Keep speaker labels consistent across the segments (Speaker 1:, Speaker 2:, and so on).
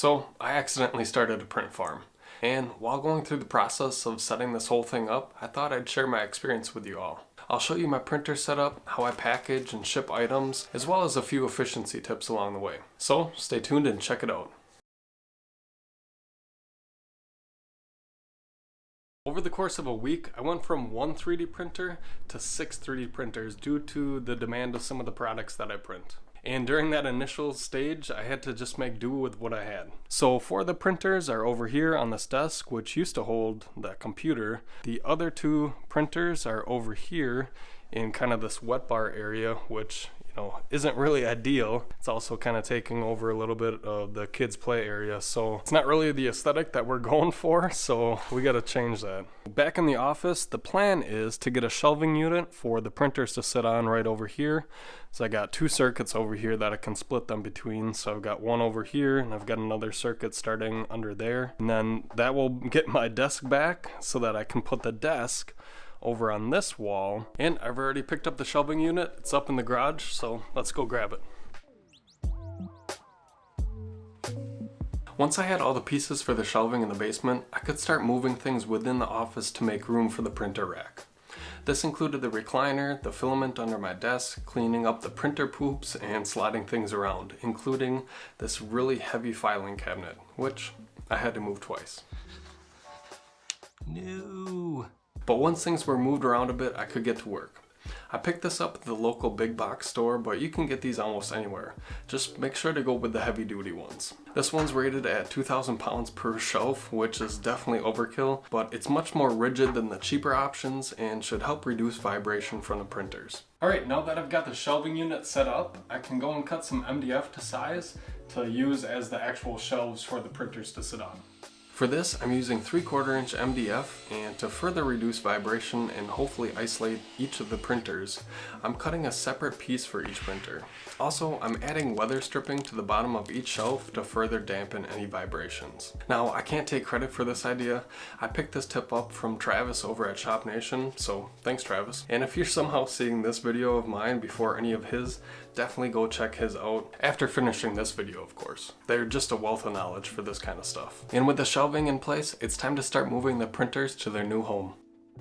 Speaker 1: So I accidentally started a print farm. And while going through the process of setting this whole thing up, I thought I'd share my experience with you all. I'll show you my printer setup, how I package and ship items, as well as a few efficiency tips along the way. So stay tuned and check it out. Over the course of a week, I went from one 3D printer to 6 3D printers due to the demand of some of the products that I print. And during that initial stage, I had to just make do with what I had. So 4 of the printers are over here on this desk, which used to hold the computer. The other 2 printers are over here in kind of this wet bar area, which isn't really ideal. It's also kind of taking over a little bit of the kids' play area, so it's not really the aesthetic that we're going for, so we got to change that. Back in the office, the plan is to get a shelving unit for the printers to sit on right over here. So I got 2 circuits over here that I can split them between. So I've got one over here and I've got another circuit starting under there. And then that will get my desk back so that I can put the desk over on this wall. And I've already picked up the shelving unit. It's up in the garage, so let's go grab it. Once I had all the pieces for the shelving in the basement, I could start moving things within the office to make room for the printer rack. This included the recliner, the filament under my desk, cleaning up the printer poops, and sliding things around, including this really heavy filing cabinet, which I had to move twice. No. But once things were moved around a bit, I could get to work. I picked this up at the local big box store, but you can get these almost anywhere. Just make sure to go with the heavy duty ones. This one's rated at 2,000 pounds per shelf, which is definitely overkill, but it's much more rigid than the cheaper options and should help reduce vibration from the printers. Alright, now that I've got the shelving unit set up, I can go and cut some MDF to size to use as the actual shelves for the printers to sit on. For this, I'm using 3/4 inch MDF, and to further reduce vibration and hopefully isolate each of the printers, I'm cutting a separate piece for each printer. Also, I'm adding weather stripping to the bottom of each shelf to further dampen any vibrations. Now, I can't take credit for this idea. I picked this tip up from Travis over at Shop Nation, so thanks Travis. And if you're somehow seeing this video of mine before any of his, definitely go check his out after finishing this video, of course. They're just a wealth of knowledge for this kind of stuff. And with the shelving in place, it's time to start moving the printers to their new home.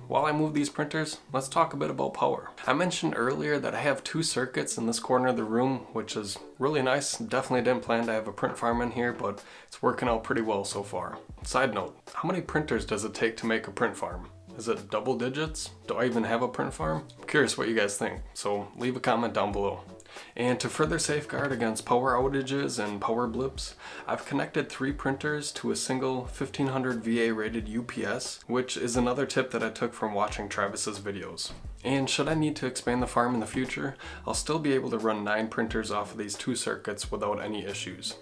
Speaker 1: While I move these printers, let's talk a bit about power. I mentioned earlier that I have 2 circuits in this corner of the room, which is really nice. Definitely didn't plan to have a print farm in here, but it's working out pretty well so far. Side note, how many printers does it take to make a print farm? Is it double digits? Do I even have a print farm? I'm curious what you guys think, so leave a comment down below. And to further safeguard against power outages and power blips, I've connected 3 printers to a single 1500 VA rated UPS, which is another tip that I took from watching Travis's videos. And should I need to expand the farm in the future, I'll still be able to run 9 printers off of these 2 circuits without any issues.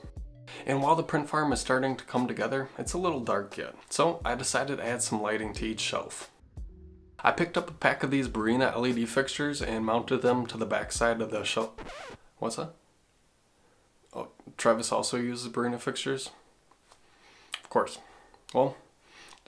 Speaker 1: And while the print farm is starting to come together, it's a little dark yet, so I decided to add some lighting to each shelf. I picked up a pack of these Barina LED fixtures and mounted them to the back side of the shelf. What's that? Oh, Travis also uses Barina fixtures? Of course. Well,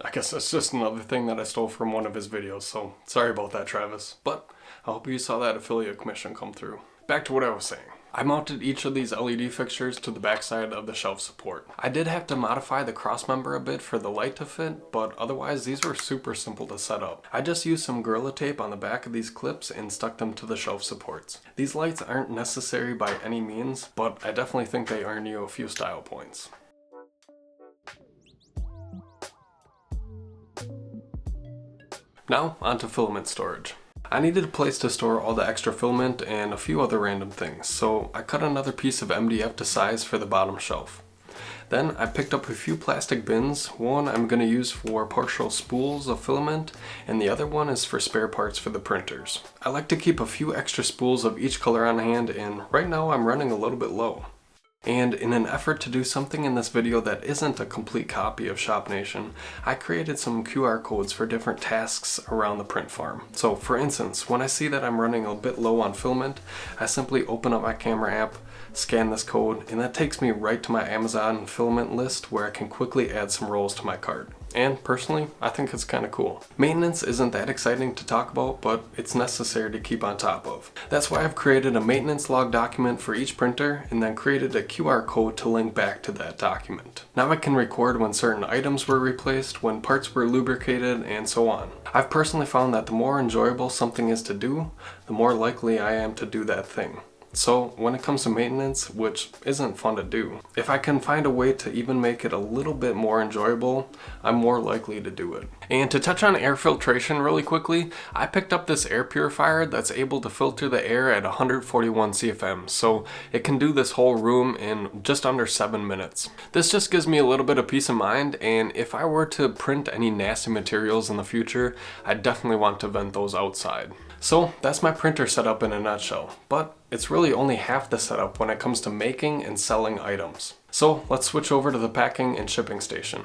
Speaker 1: I guess that's just another thing that I stole from one of his videos, so sorry about that, Travis. But I hope you saw that affiliate commission come through. Back to what I was saying. I mounted each of these LED fixtures to the backside of the shelf support. I did have to modify the cross member a bit for the light to fit, but otherwise these were super simple to set up. I just used some Gorilla Tape on the back of these clips and stuck them to the shelf supports. These lights aren't necessary by any means, but I definitely think they earn you a few style points. Now, onto filament storage. I needed a place to store all the extra filament and a few other random things, so I cut another piece of MDF to size for the bottom shelf. Then I picked up a few plastic bins. One I'm going to use for partial spools of filament, and the other one is for spare parts for the printers. I like to keep a few extra spools of each color on hand, and right now I'm running a little bit low. And in an effort to do something in this video that isn't a complete copy of Shop Nation, I created some QR codes for different tasks around the print farm. So for instance, when I see that I'm running a bit low on filament, I simply open up my camera app, scan this code, and that takes me right to my Amazon filament list where I can quickly add some rolls to my cart. And personally, I think it's kind of cool. Maintenance isn't that exciting to talk about, but it's necessary to keep on top of. That's why I've created a maintenance log document for each printer and then created a QR code to link back to that document. Now I can record when certain items were replaced, when parts were lubricated, and so on. I've personally found that the more enjoyable something is to do, the more likely I am to do that thing. So when it comes to maintenance, which isn't fun to do, if I can find a way to even make it a little bit more enjoyable, I'm more likely to do it. And to touch on air filtration really quickly, I picked up this air purifier that's able to filter the air at 141 CFM, so it can do this whole room in just under 7 minutes. This just gives me a little bit of peace of mind, and if I were to print any nasty materials in the future, I definitely want to vent those outside. So that's my printer setup in a nutshell, but it's really only half the setup when it comes to making and selling items. So let's switch over to the packing and shipping station.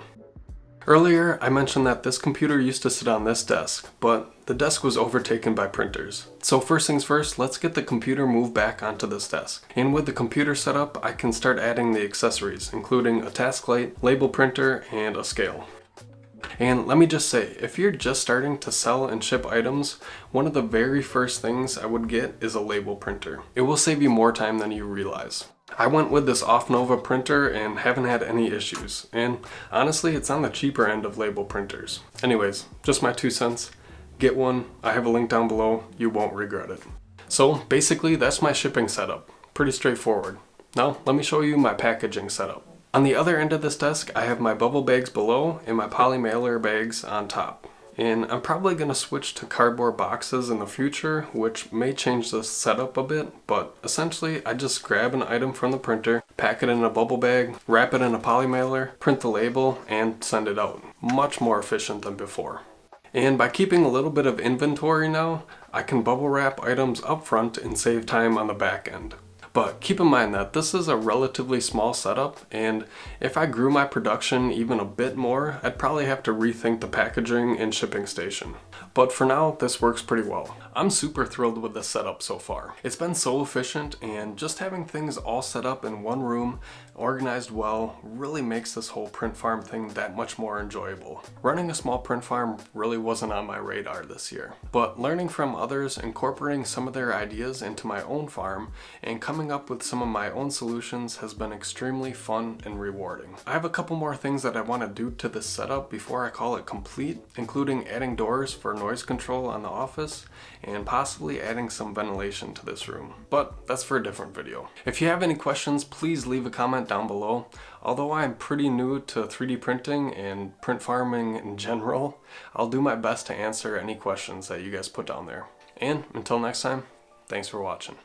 Speaker 1: Earlier, I mentioned that this computer used to sit on this desk, but the desk was overtaken by printers. So first things first, let's get the computer moved back onto this desk. And with the computer set up, I can start adding the accessories, including a task light, label printer, and a scale. And let me just say, if you're just starting to sell and ship items, one of the very first things I would get is a label printer. It will save you more time than you realize. I went with this Off-Nova printer and haven't had any issues. And honestly, it's on the cheaper end of label printers. Anyways, just my 2 cents. Get one. I have a link down below. You won't regret it. So basically, that's my shipping setup. Pretty straightforward. Now, let me show you my packaging setup. On the other end of this desk, I have my bubble bags below and my poly mailer bags on top. And I'm probably going to switch to cardboard boxes in the future, which may change the setup a bit, but essentially I just grab an item from the printer, pack it in a bubble bag, wrap it in a poly mailer, print the label, and send it out. Much more efficient than before. And by keeping a little bit of inventory now, I can bubble wrap items up front and save time on the back end. But keep in mind that this is a relatively small setup, and if I grew my production even a bit more, I'd probably have to rethink the packaging and shipping station. But for now, this works pretty well. I'm super thrilled with this setup so far. It's been so efficient, and just having things all set up in one room, organized well, really makes this whole print farm thing that much more enjoyable. Running a small print farm really wasn't on my radar this year, but learning from others, incorporating some of their ideas into my own farm, and coming up with some of my own solutions has been extremely fun and rewarding. I have a couple more things that I want to do to this setup before I call it complete, including adding doors for noise control on the office and possibly adding some ventilation to this room. But that's for a different video. If you have any questions, please leave a comment down below. Although I'm pretty new to 3D printing and print farming in general, I'll do my best to answer any questions that you guys put down there. And until next time, thanks for watching.